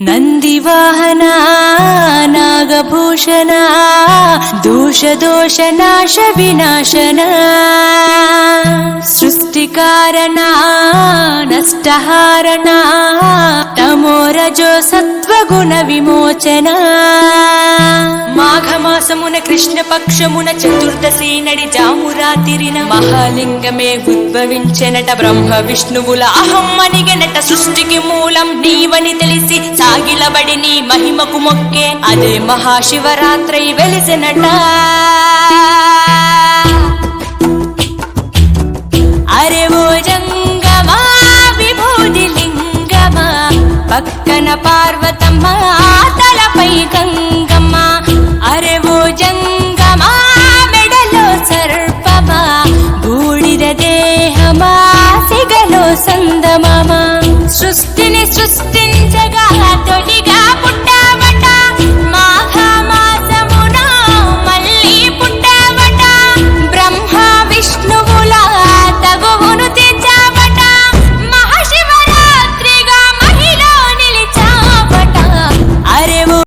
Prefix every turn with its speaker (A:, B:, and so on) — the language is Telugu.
A: ನಂದಿವಾಹನ ನಾಗಭೂಷಣ ದೋಷ ನಾಶ ವಿನಾಶನ ಸೃಷ್ಟಿಕಾರಣ ನಷ್ಟಹಾರಣ ತಮೋ ರಜೋ సత్వగుణ విమోచన మాఘమాసమున కృష్ణపక్షమున చతుర్దశి నడి జామురాతిరిన మహాలింగమే ఉద్భవించెనట బ్రహ్మ విష్ణువుల అహం అనిగెనట సృష్టికి మూలం నీవని తెలిసి సాగిలబడి నీ మహిమకు మొక్కే అదే మహాశివరాత్రి వెలిసెనట అరే ఓ జంగమా విభూది లింగమా పక్కన పార్వతమ్మ తలపై గంగమ్మ అరే ఓ జంగమా మెడలో సర్పమా బూడిద దేహమా సిగలో సందమామ సృష్టిని సృష్టించగా